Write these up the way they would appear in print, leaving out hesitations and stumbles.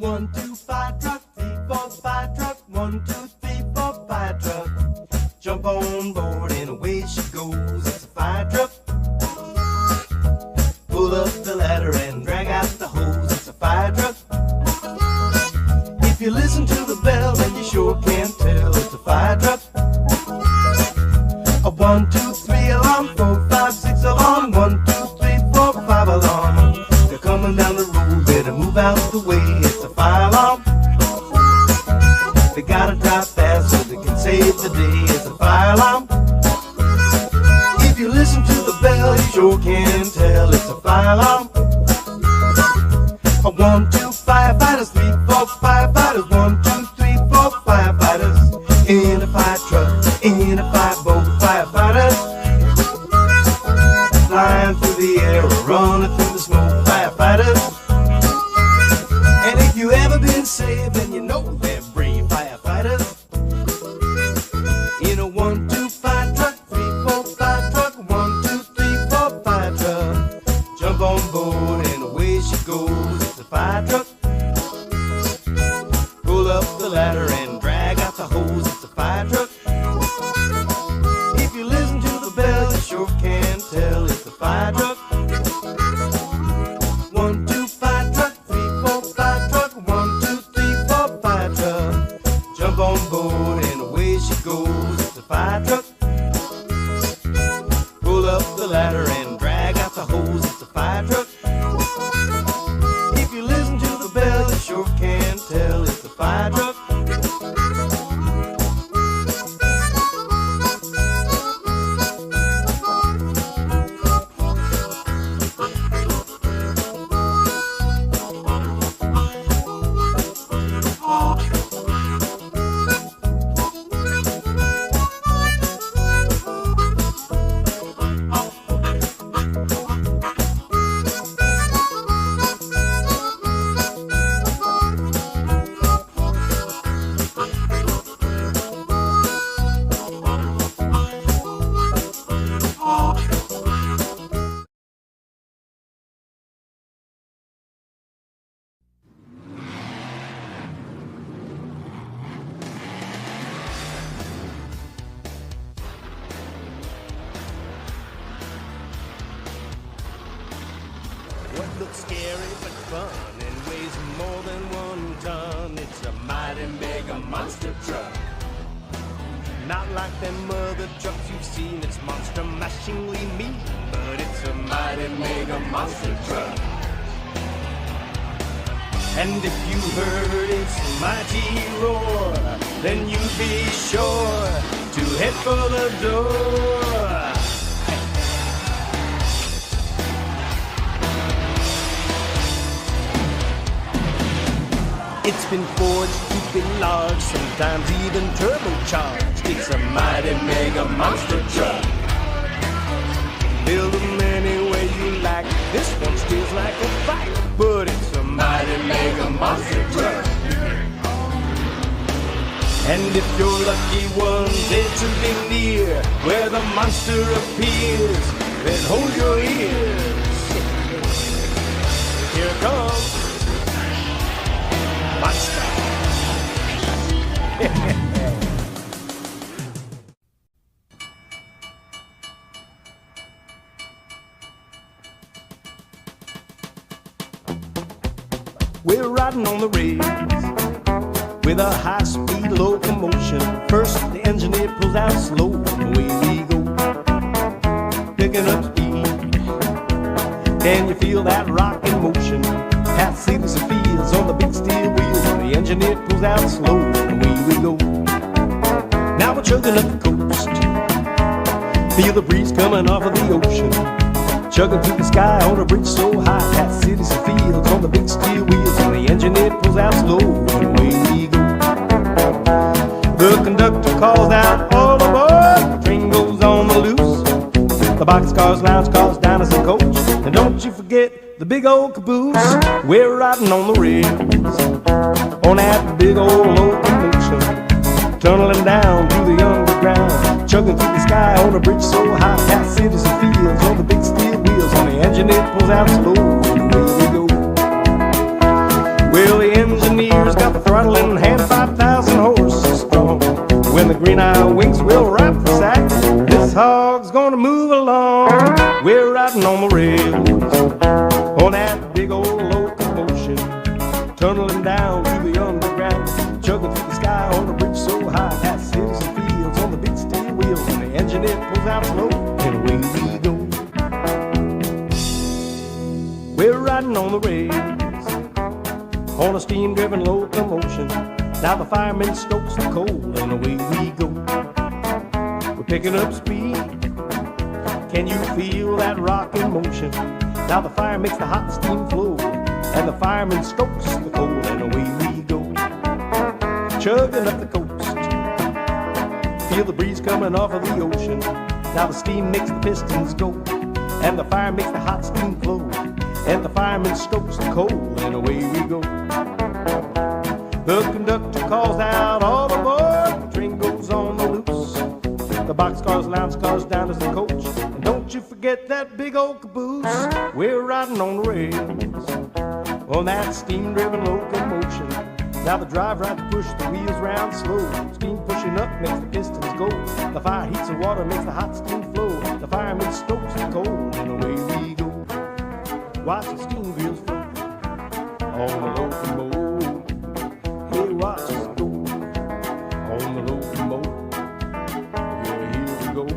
1, 2, 5 truck, 3, 4, 5 truck, 1, 2, 3, 4, 5 truck. Jump on board and away she goes. It's a fire truck. Pull up the ladder and drag out the hose. It's a fire truck. If you listen to the bell, then you sure can't tell it's a fire truck. A 1, 2, 3 alarm, 4, 5, 6 alarm, 1, 2, 3, 4, 5 alarm. They're coming down the road, better move out the way. It's a fire alarm. They gotta drive fast so they can save the day. It's a fire alarm. If you listen to the bell, you sure can tell it's a fire alarm. A 1, 2, firefighters, 3, 4, firefighters, 1, 2, 3, 4, firefighters. In a fire truck, in a fireboat, firefighters. Flying through the air or running through the smoke, firefighters. And if you ever been saved, then you know they're brave firefighters. In a 1, 2, 5 truck, 3, 4, 5 truck, 1, 2, 3, 4, 5 truck. Jump on board and away she goes. It's a fire truck. Pull up the ladder and drag out the hose. It's a fire truck. If you listen to the bell, you sure can tell it's a fire truck. 1, 2, 5 truck, 3, 4, 5 truck, 1, 2, 3, 4, 5 truck. Jump on board and away she goes. It's a fire truck. Pull up the ladder and drag out the hose. It's a fire truck. If you listen to the bell, you sure can tell it's a fire truck. What looks scary but fun and weighs more than 1 ton. It's a mighty mega monster truck. Not like them other trucks you've seen. It's monster mashingly mean, but it's a mighty mega monster truck. And if you heard its mighty roar, then you'd be sure to head for the door. It's been forged to be large, sometimes even turbocharged. It's a mighty mega monster truck. Build them any way you like. This one feels like a fight, but it's a mighty mega monster truck. And if you're lucky one day to be near where the monster appears, then hold your ears. Here it comes. Monster. We're riding on the rails with a high-speed locomotion. First, the engineer pulls out slow, and away we go, picking up speed. Can you feel that rocking motion? Past cities and fields on the big steel wheels, and the engineer pulls out slow, and away we go. Now we're chugging up the coast, feel the breeze coming off of the ocean, chugging through the sky on a bridge so high, past cities and fields on the big steel wheels, and the engineer pulls out slow, and away we go. The conductor calls out, all aboard, the train goes on the loose. The boxcars, lounge cars, diners and coach, and don't you forget the big old caboose. We're riding on the rails, on that big old locomotion, tunneling down through the underground, chugging through the sky on a bridge so high, past cities and fields on the big steel wheels, and the engineer pulls out slow, and away we go. Well, the engineer startling hand, 5,000 horses strong. When the green-eye wings will wrap the sack, this hog's gonna move along. We're riding on the rails, on that big old locomotion, tunneling down to the underground, chugging through the sky on a bridge so high, past hills and fields on the big steel wheels, and the engineer pulls out slow, and away we go. We're riding on the rails, on a steam-driven locomotion. Now the fireman stokes the coal, and away we go. We're picking up speed. Can you feel that rocking motion? Now the fire makes the hot steam flow, and the fireman stokes the coal, and away we go. Chugging up the coast, feel the breeze coming off of the ocean. Now the steam makes the pistons go, and the fire makes the hot steam flow, and the fireman stokes the coal, and away we go. The conductor calls out, all aboard, the train goes on the loose. The boxcars, lounge cars, down to the coach, and don't you forget that big old caboose. We're riding on the rails, on that steam-driven locomotion. Now the drive right to push the wheels round slow. Steam pushing up makes the pistons go. The fire heats the water, makes the hot steam flow. The fireman stokes the coal, and away we go. Watch the steam wheels flow on the locomotive. Hey, watch us go on the locomotive. Yeah, here we go.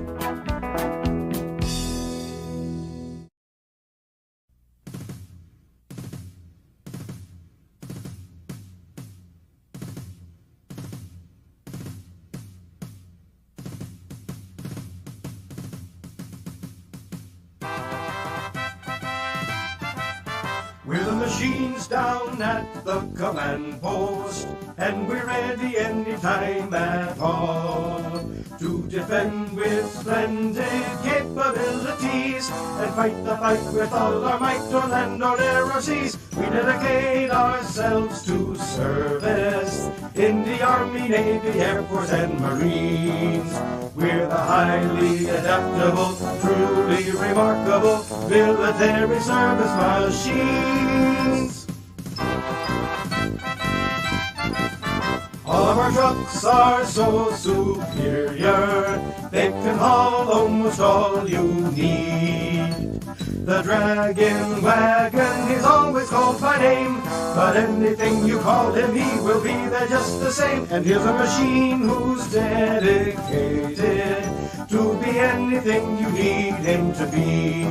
We're the machines down at the command post, and we're ready any time at all to defend with splendid capabilities and fight the fight with all our might on land or air or seas. We dedicate ourselves to service in the Army, Navy, Air Force, and Marines. We're the highly adaptable, truly remarkable military service machines. All of our trucks are so superior, they can haul almost all you need. The dragon wagon is always called by name, but anything you call him, he will be there just the same. And here's a machine who's dedicated to be anything you need him to be.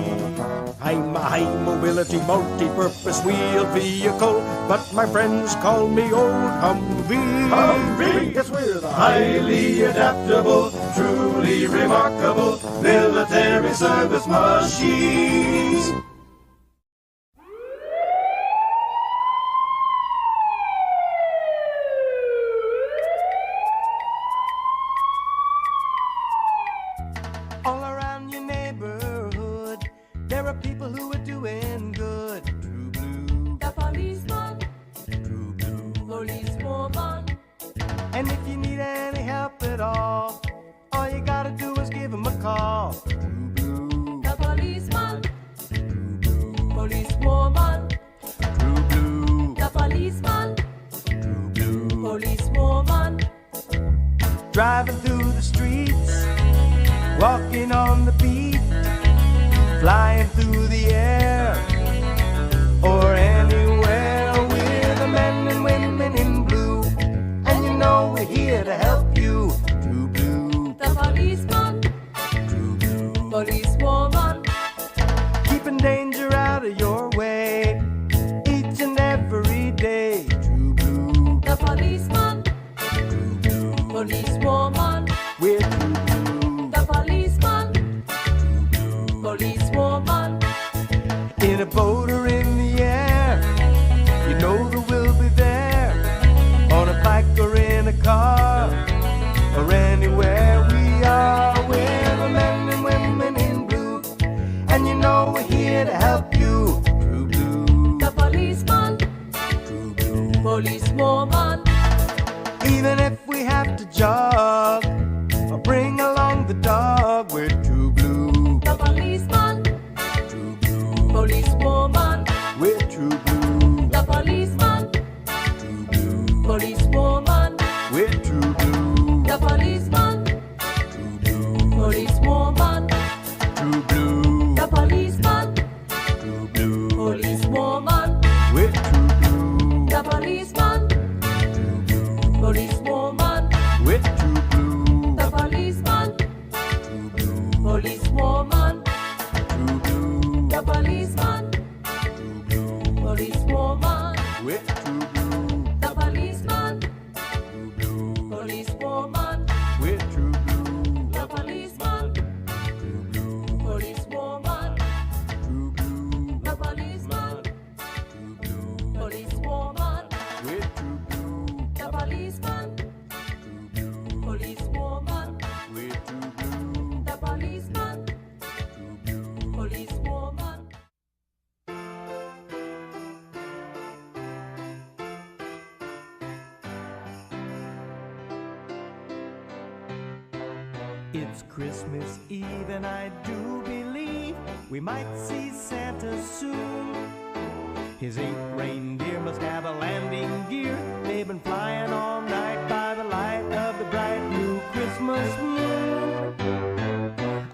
I'm a high mobility, multi-purpose wheeled vehicle, but my friends call me Old Humvee. Humvee! Yes, we're the highly adaptable, truly remarkable military service machines. All around your neighborhood, there are people who are doing good. True blue, The policeman, true blue. policewoman, And if you need any help at all you gotta do is give him a call. True blue, the policeman, true blue, policewoman, true blue, the policeman, true blue. policewoman, Driving through the streets, walking on the beat, flying through the air, or anywhere. We're the men and women in blue, and you know we're here to help you. True blue, the policeman, true blue. policewoman, Keeping danger out of your way, each and every day. True blue, the policeman, true blue. policewoman, We're true blue, the policeman, true blue. policewoman, In a boat or in the air, you know that we'll be there. On a bike or in a car, or anywhere we are. We're the men and women in blue, and you know we're here to help you. True blue, the policeman, true blue. policewoman, Even if we have to jog, or bring along the dog, we're true blue, the policeman, true blue. policewoman, We're true blue, the policeman, true blue. policewoman. with true blue. The policeman, True blue. policewoman, With true blue. the policeman, True blue. policewoman, True blue. the policeman, True blue. policewoman, With true blue. the policeman, True blue. policewoman, With true blue. the policeman, True blue. policewoman. It's Christmas Eve and I do believe we might see Santa soon. His 8 reindeer must have a landing gear. They've been flying all night by the light of the bright new Christmas moon.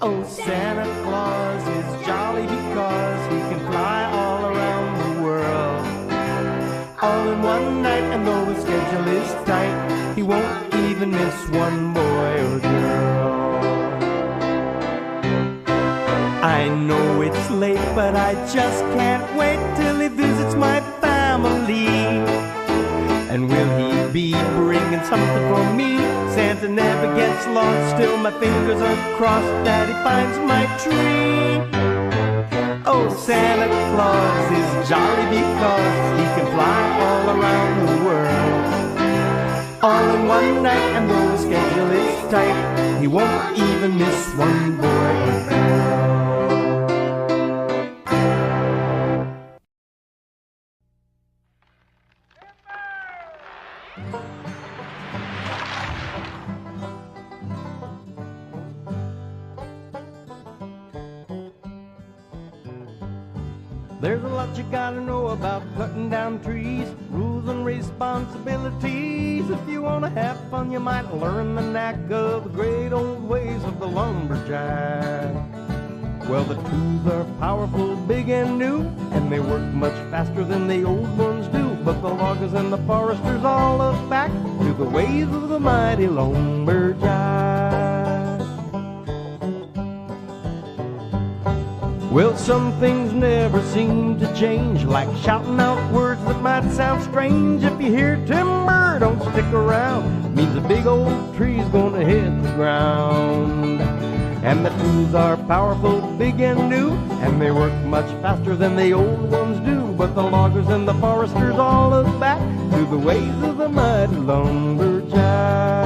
Oh, Santa Claus is jolly because he can fly all around the world, all in one night, and though his schedule is tight, he won't even miss one boy or girl. I know it's late, but I just can't wait till he visits my family. And will he be bringing something for me? Santa never gets lost, still my fingers are crossed that he finds my tree. Oh, Santa Claus is jolly because he can fly all around the world, all in one night, and though his schedule is tight, he won't even miss one boy or girl. There's a lot you gotta know about cutting down trees, rules and responsibilities. If you wanna have fun, you might learn the knack of the great old ways of the lumberjack. Well, the tools are powerful, big and new, and they work much faster than the old ones do. But the loggers and the foresters all look back to the ways of the mighty lumberjack. Well, some things never seem to change, like shouting out words that might sound strange. If you hear timber, don't stick around, means a big old tree's gonna hit the ground. And the tools are powerful, big and new, and they work much faster than the old ones do. But the loggers and the foresters all look back to the ways of the mighty lumberjack.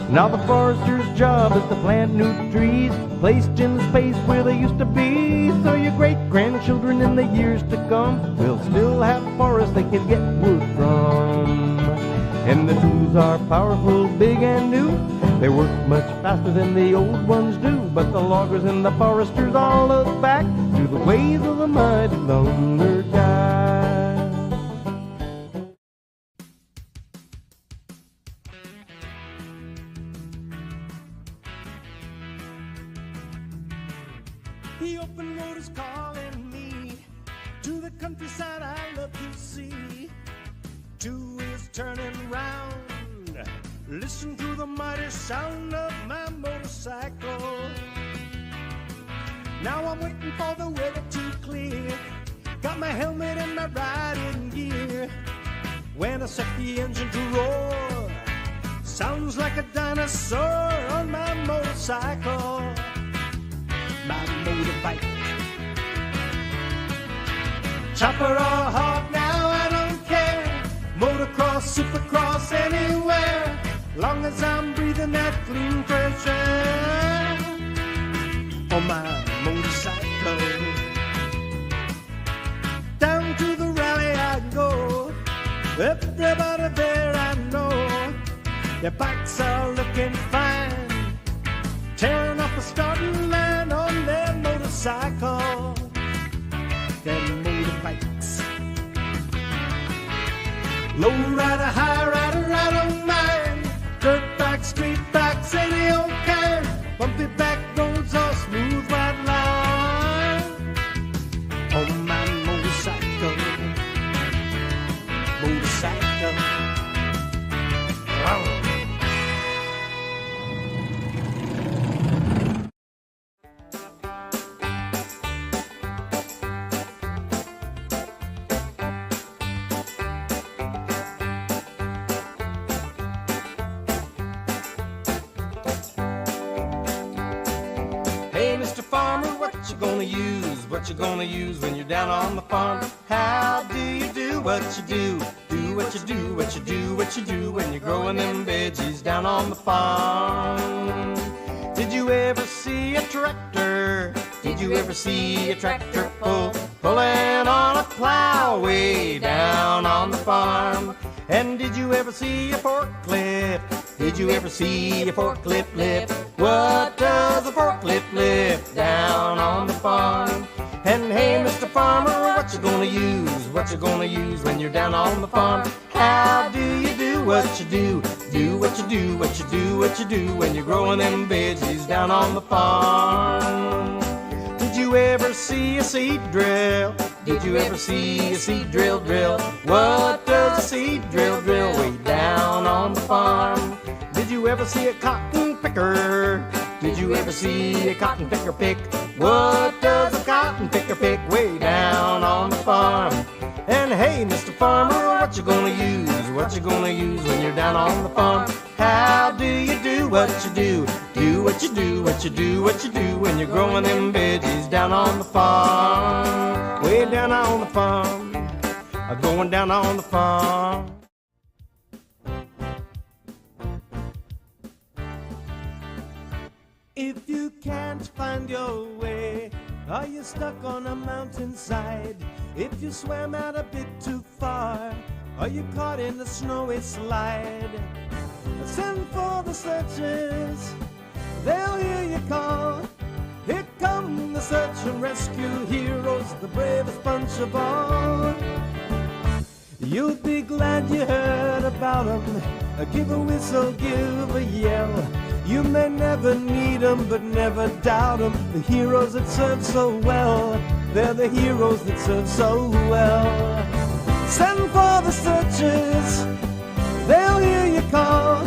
Now the forester's job is to plant new trees, placed in the space where they used to be, so your great-grandchildren in the years to come will still have forests they can get wood from. And the tools are powerful, big and new, they work much faster than the old ones do. But the loggers and the foresters all look back to the ways of the mighty lumberjack. The open road is calling me to the countryside I love to see. Two wheels turning round, listen to the mighty sound of my motorcycle. Now I'm waiting for the weather to clear, got my helmet and my riding gear. When I set the engine to roar, sounds like a dinosaur on my motorcycle. My motorbike, chopper or hog, now I don't care. Motocross, supercross, anywhere, long as I'm breathing that clean fresh air on my motorcycle. Down to the rally I go, everybody there I know, their bikes are looking fine, tearing off the starting line on their motorcycle, their motorbikes. Low rider, high rider, I don't mind. Dirt bikes, street bikes, any old kind. Bumpy back roads or smooth white line on my motorcycle. Motorcycle. Oh. what you gonna use? What you gonna use when you're down on the farm? How do you do what you do? Do what you do, what you do, what you do when you're growing them veggies down on the farm. Did you ever see a tractor? Did you ever see a tractor pulling on a plow way down on the farm? And did you ever see a forklift? Did you ever see a forklift lift? What does a forklift lift down on the farm? And hey, Mr. Farmer, what you gonna use? What you gonna use when you're down on the farm? How do you do what you do? Do what you do, what you do, what you do when you're growing them veggies down on the farm. Did you ever see a seed drill? Did you ever see a seed drill drill? What does a seed drill drill way down on the farm? Did you ever see a cotton picker? Did you ever see a cotton picker pick? What does a cotton picker pick way down on the farm? And hey, Mr. Farmer, what you gonna use? What you gonna use when you're down on the farm? How do you do what you do? Do what you do, what you do, what you do when you're growing them veggies down on the farm. Way down on the farm, going down on the farm. If you can't find your way, are you stuck on a mountainside? If you swam out a bit too far, are you caught in a snowy slide? Send for the searchers, they'll hear you call. Here come the search and rescue heroes, the bravest bunch of all. You'll be glad you heard about them. Give a whistle, give a yell. You may never need them, but never doubt them. The heroes that serve so well, they're the heroes that serve so well. Send for the searchers, they'll hear you call.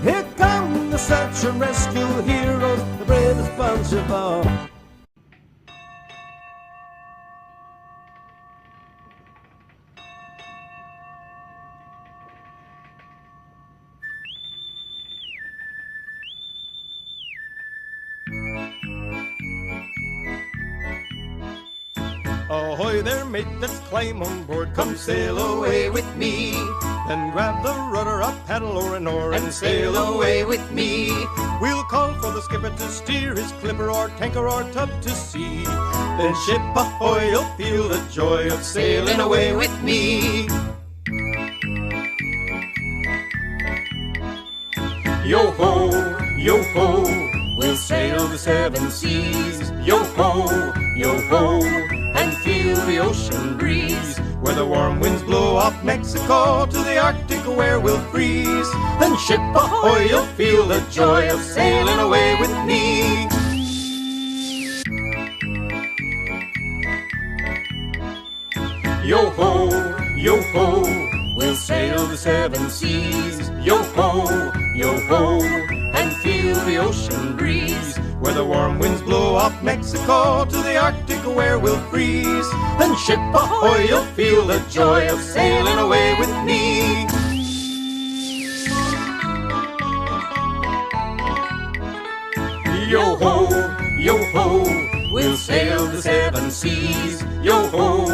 Here come the search and rescue heroes, the bravest bunch of all. Ahoy there, mate, let's climb on board. Come sail away with me. Then grab the rudder, up paddle or an oar, and sail away with me. We'll call for the skipper to steer his clipper or tanker or tub to sea. Then ship ahoy, you'll feel the joy of sailing away with me. Yo ho, we'll sail the seven seas. Yo ho, and feel the ocean breeze, where the warm winds blow off Mexico to the Arctic where we'll freeze. Then ship ahoy, you'll feel the joy of sailing away with me. Yo ho, we'll sail the seven seas. Yo ho, and feel the ocean breeze, where the warm winds blow off Mexico to the Arctic where we'll freeze. Then ship ahoy, you'll feel the joy of sailing away with me. Yo ho, we'll sail the seven seas. Yo ho,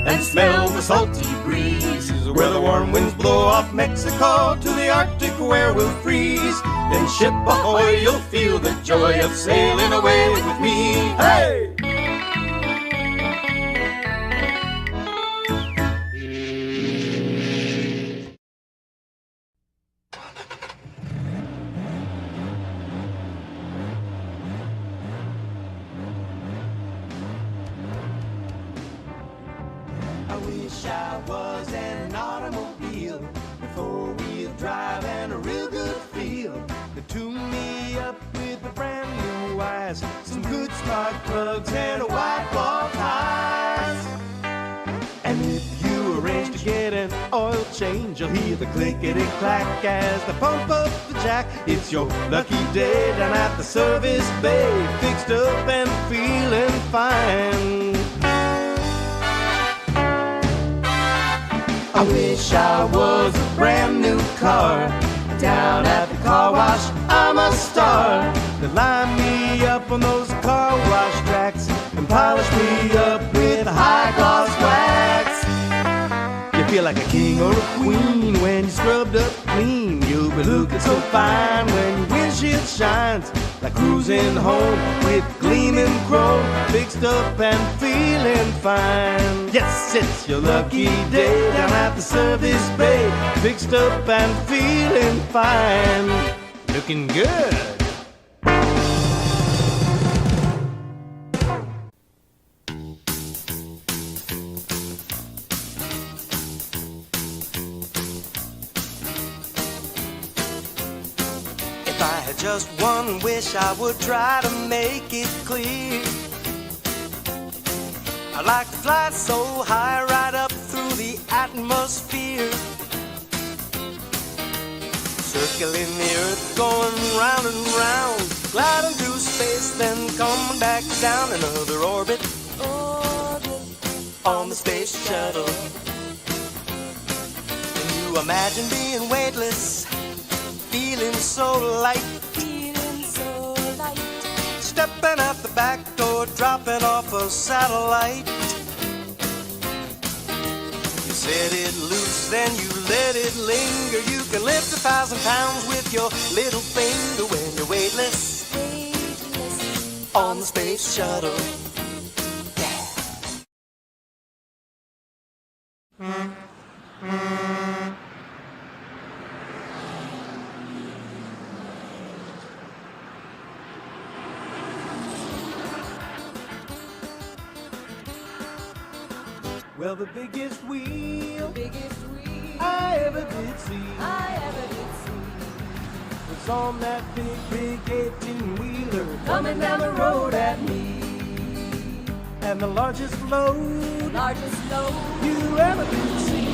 and smell the salty breeze, where the warm winds blow off Mexico to the Arctic where we'll freeze. Then ship ahoy, you'll feel the joy of sailing away with me. Hey! I wish I was an automobile with four-wheel drive and a real good feel. They tune me up with the brand new eyes, some good spark plugs and a white wall ties. And if you arrange to get an oil change, you'll hear the clickety-clack as they pump up the jack. It's your lucky day down at the service bay, fixed up and feeling fine. I wish I was a brand new car. Down at the car wash, I'm a star. They line me up on those car polish me up with high gloss wax. You feel like a king or a queen when you scrubbed up clean. You'll be looking so fine when your windshield shines, like cruising home with gleaming chrome, fixed up and feeling fine. Yes, it's your lucky day down at the service bay, fixed up and feeling fine, looking good. If I had just one wish, I would try to make it clear. I'd like to fly so high, right up through the atmosphere, circling the earth, going round and round, gliding through space, then coming back down another orbit on the space shuttle. Can you imagine being weightless, feeling so light, stepping out the back door, dropping off a satellite? You set it loose, then you let it linger. You can lift 1,000 pounds with your little finger when you're weightless on the space shuttle. Well, the biggest wheel I ever did see was on that big 18-wheeler Coming down the road at me. and the largest load you ever did see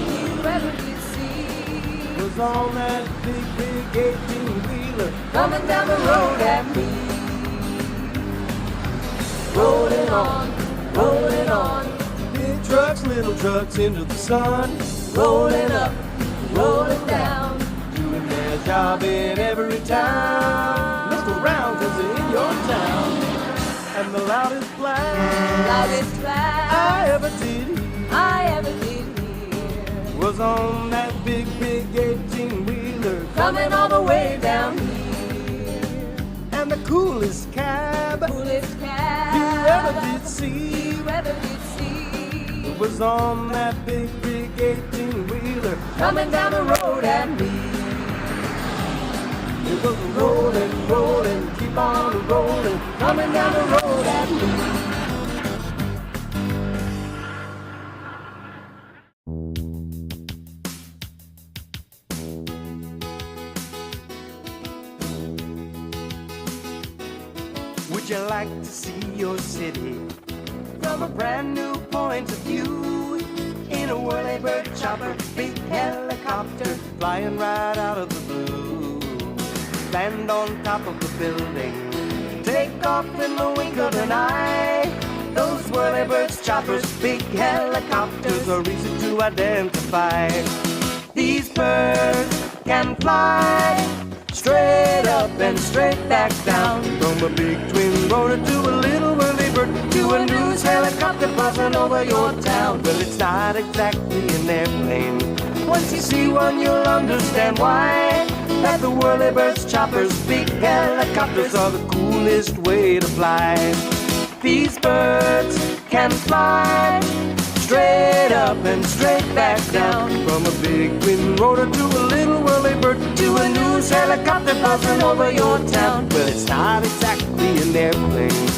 was on that big 18-wheeler Coming down the road at me. Rolling on, big trucks, little trucks into the sun, rolling up, rolling down. doing their job in every town. Look around, 'cause they're in your town. And the loudest blast I ever did hear was on that big 18-wheeler Coming all the way down here. and the coolest cab you ever did see was on that big 18-wheeler Coming down the road at me. It was rolling, keep on rolling, Coming down the road at me. Would you like to see your city from a brand new point of view? In a whirly-bird chopper, big helicopter, flying right out of the blue. Land on top of the building, take off in the wink of an eye. Those whirly-birds, choppers, big helicopters are easy to identify. These birds can fly straight up and straight back down, from a big twin rotor to a little whirly-bird to a news helicopter buzzing over your town. Well, it's not exactly an airplane. Once you see one, you'll understand why. That the whirly-birds, choppers, big helicopters are the coolest way to fly. These birds can fly straight up and straight back down, from a big twin rotor to a little whirly-bird to a news helicopter buzzing over your town. Well, it's not exactly an airplane.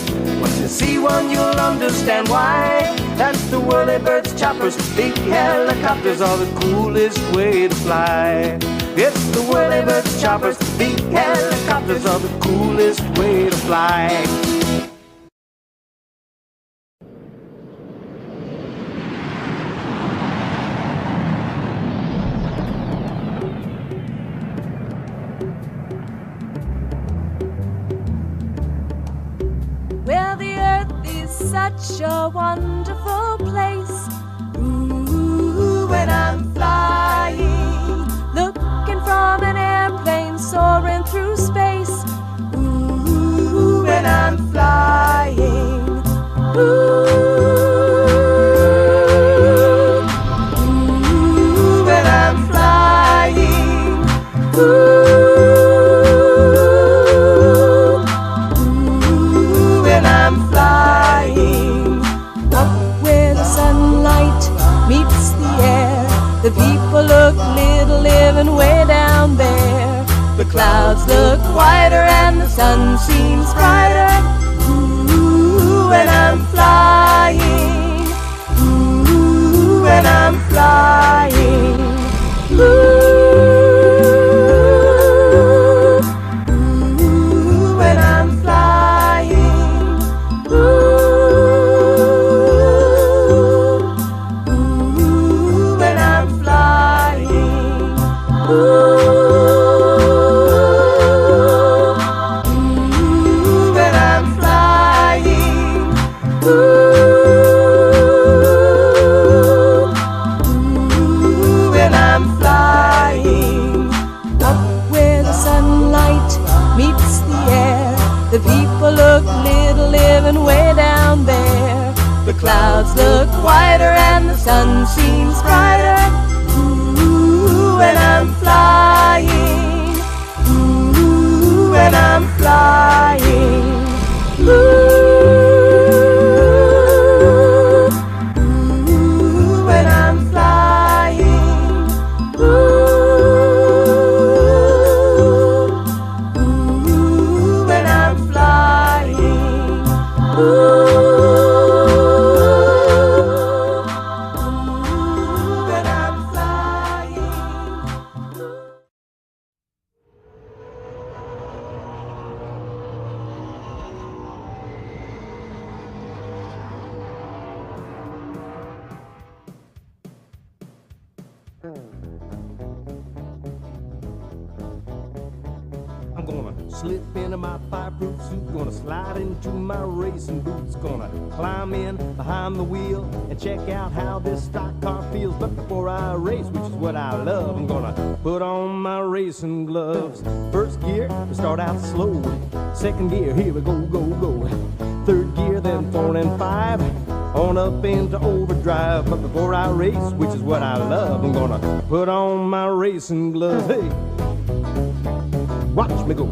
Once you see one, you'll understand why. That's the whirly-birds, choppers, big helicopters are the coolest way to fly. It's the whirly-birds, choppers, big helicopters are the coolest way to fly. Well, the earth is such a wonderful place. Ooh, when I'm flying, looking from an airplane, soaring through space. Ooh, when I'm flying. Ooh. clouds look whiter and the sun seems brighter. Ooh, when I'm flying. Ooh, when I'm flying. Ooh. The people look little living way down there. The clouds look whiter and the sun seems brighter. Ooh, when I'm flying. Ooh, when I'm flying. Ooh. I'm gonna slip into my fireproof suit, gonna slide into my racing boots, gonna climb in behind the wheel and check out how this stock car feels. But before I race, which is what I love, I'm gonna put on my racing gloves. First gear, we start out slow. Second gear, here we go, go, go. Third gear, then 4 and 5, on up into overdrive. But before I race, which is what I love, I'm gonna put on my racing gloves. Hey, watch me go.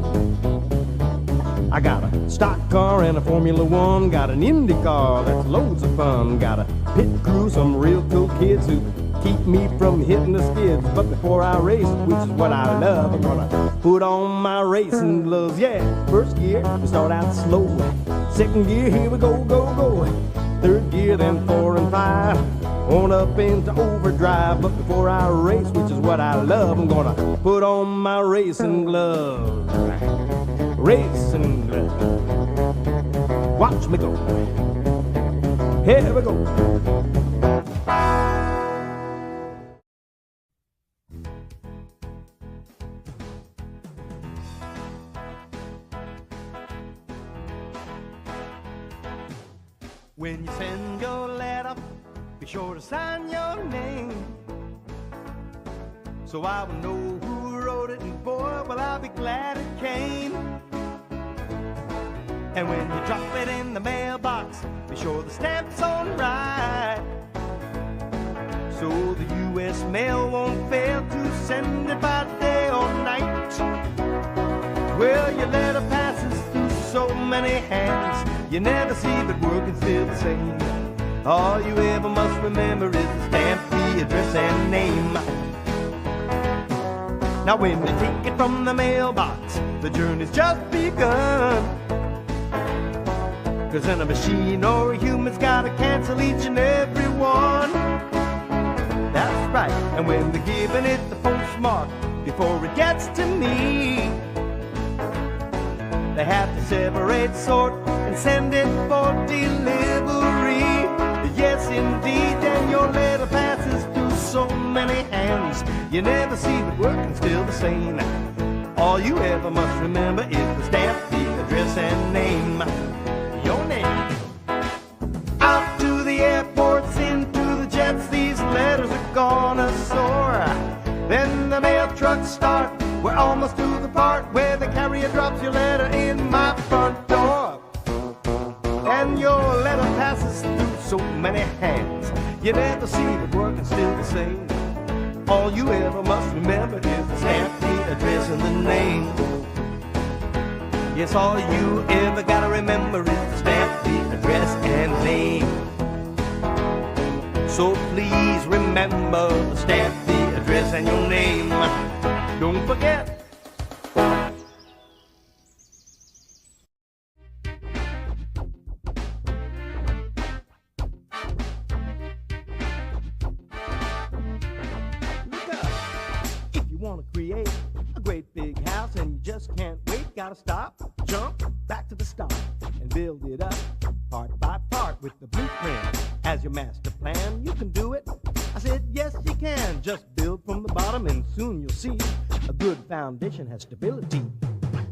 I got a stock car and a Formula One, got an Indy car that's loads of fun, got a pit crew, some real cool kids who keep me from hitting the skids. But before I race, which is what I love, I'm gonna put on my racing gloves. Yeah, first gear, we start out slow. Second gear, here we go, go, go. Third gear, then 4 and 5, on up into overdrive. But before I race, which is what I love, I'm gonna put on my racing gloves. Racing gloves. Watch me go. Here we go. When you send your letter, be sure to sign your name, so I will know who wrote it, and boy, will I be glad it came. And when you drop it in the mailbox, be sure the stamp's on right, so the U.S. mail won't fail to send it by day or night. Well, your letter passes through so many hands, you never see but working still the same. All you ever must remember is the stamp, the address, and name. Now when you take it from the mailbox, the journey's just begun, 'cause then a machine or a human's gotta cancel each and every one. That's right, and when they're giving it the postmark before it gets to me, they have to separate, sort, and send it for delivery. Yes, indeed, and your letter passes through so many hands, you never see but working still the same. All you ever must remember is the stamp, the address, and name. Your name. Out to the airports, into the jets, these letters are gonna soar. Then the mail trucks start, we're almost to the part where the carrier drops your letter in my front door. And your letter passes through so many hands, you never see it working still the same. All you ever must remember is the stamp, the address, and the name. Yes, all you ever gotta remember is the stamp, the address, and name. So please remember the stamp, the address, and your name. Don't forget. just can't wait. Gotta stop, jump, back to the start, and build it up part by part with the blueprint as your master plan. You can do it. I said, yes, you can. Just build from the bottom, and soon you'll see a good foundation has stability.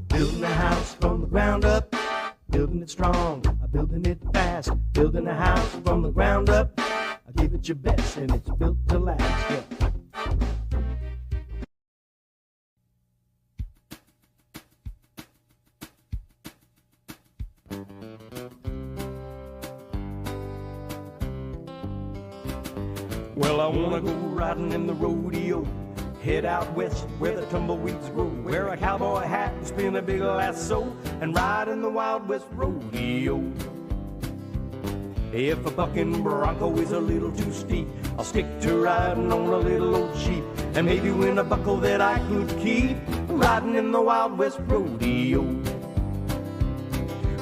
Building a house from the ground up, building it strong, building it fast, building a house from the ground up. Give it your best, and it's built to last. Yeah. Well, I wanna go riding in the rodeo, head out west where the tumbleweeds grow, wear a cowboy hat and spin a big lasso, and ride in the Wild West rodeo. If a bucking bronco is a little too steep, I'll stick to riding on a little old sheep, and maybe win a buckle that I could keep, riding in the Wild West rodeo.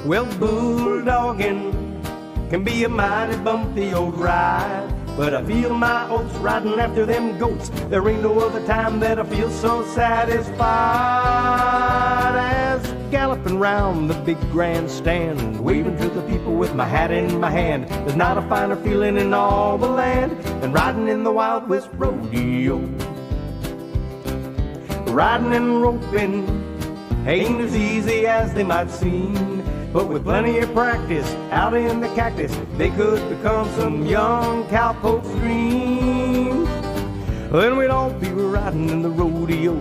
Well, bulldogging can be a mighty bumpy old ride, but I feel my oats riding after them goats. There ain't no other time that I feel so satisfied as galloping round the big grandstand, waving to the people with my hat in my hand. There's not a finer feeling in all the land than riding in the Wild West rodeo. Riding and roping ain't as easy as they might seem, but with plenty of practice out in the cactus, they could become some young cowpoke's dream. Then we'd all be riding in the rodeo,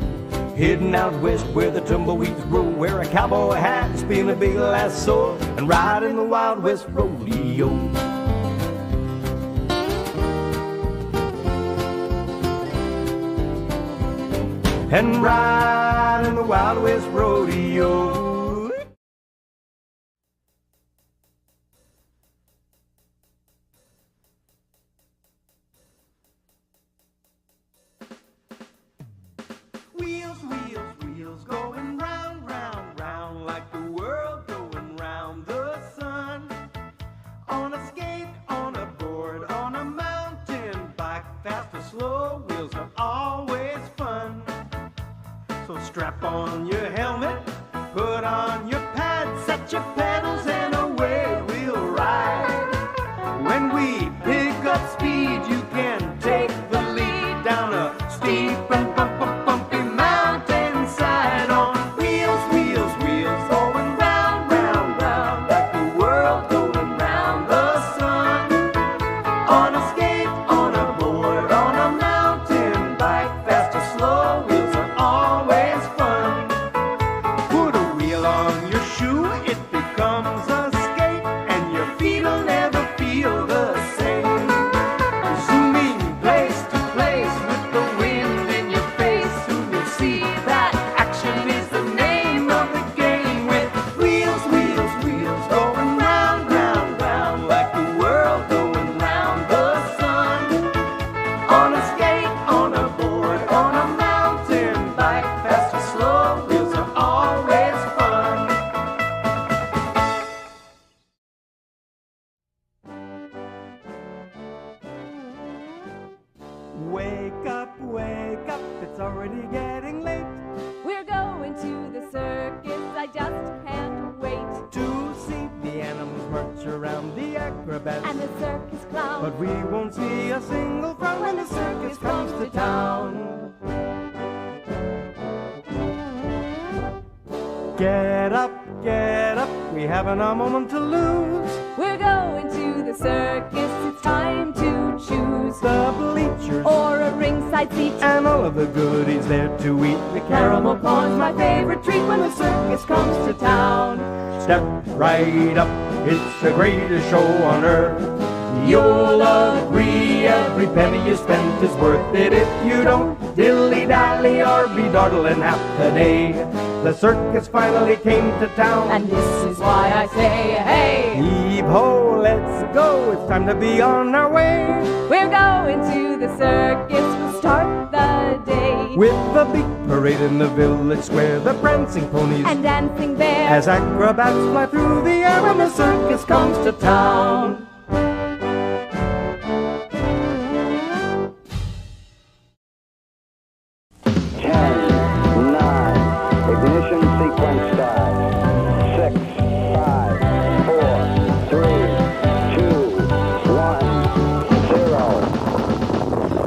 heading out west where the tumbleweeds grow, wear a cowboy hat and spin a big lasso, and ride in the Wild West rodeo. And ride in the Wild West rodeo. Wheels, wheels, wheels going round, round, round, like the world going round the sun. On a skate, on a board, on a mountain bike, fast or slow, wheels are always fun. So strap on your helmet, put on your pads, set your pedals, and away we'll ride. When we pick up speed, you can take the lead down a steep and bumpy mountainside. On wheels, wheels, wheels, going round, round, round, like the world going round the sun. On a skate, on a board, on a mountain bike, fast or slow, wheels are always fun. Put a wheel on your shoe, it becomes a skate, and your feet will never feel the same. Zooming place to place with the wind in your face, soon you'll see that action is the name of the game. With wheels, wheels, wheels going round, round, round, like the world going round the sun. On a skate, on a board, on a mountain bike, fast or slow, wheels are always fun. Wake up, it's already getting late We're going to the circus, I just can't wait. to see the animals march around the acrobats. And the circus clown. But we won't see a single frown when the circus comes to town. Get up, we haven't a moment to lose. We're going to the circus, it's time to choose. The bleachers Or a ringside seat. and all of the goodies there to eat. The Caramel corn's my favorite treat when the circus comes to town. Step right up, it's the greatest show on earth. You'll agree Every penny you spent is worth it. If you don't dilly-dally or be dawdling half the day, the circus finally came to town. And this is why I say, hey, Heave ho, let's go, it's time to be on our way. we're going to the circus, we'll start the day. With the big parade in the village square, the prancing ponies And dancing there. as acrobats fly through the air when the circus comes to town. Ignition sequence.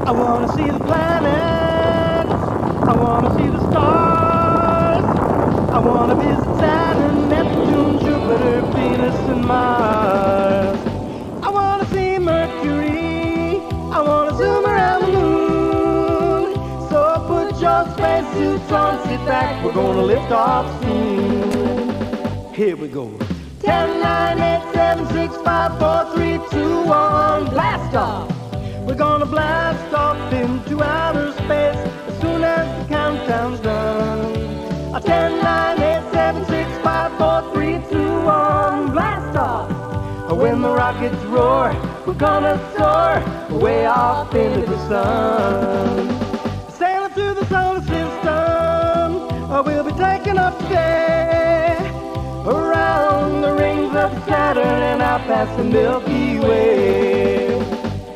I wanna see the planets, I wanna see the stars, I wanna visit Saturn, Neptune, Jupiter, Venus, and Mars. I wanna see Mercury, I wanna zoom around the moon. So put your spacesuits on, sit back, we're gonna lift off soon. Here we go. 10, 9, 8, 7, 6, 5, 4, 3, 2, 1, blast off! We're gonna blast off into outer space as soon as the countdown's done. 10, 9, 8, 7, 6, 5, 4, 3, 2, 1, blast off! When the rockets roar, we're gonna soar way off into the sun. Sailing through the solar system, we'll be taking up today, around the rings of Saturn and out past the Milky Way.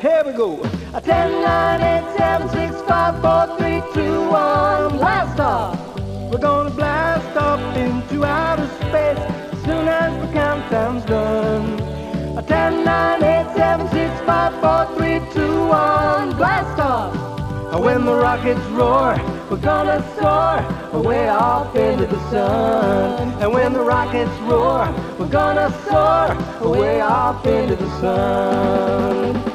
Here we go. 10, 9, 8, 7, 6, 5, 4, 3, 2, 1, blast off! We're gonna blast off into outer space as soon as the countdown's done. 10, 9, 8, 7, 6, 5, 4, 3, 2, 1, blast off! When the rockets roar, we're gonna soar way off into the sun. And when the rockets roar, we're gonna soar way off into the sun.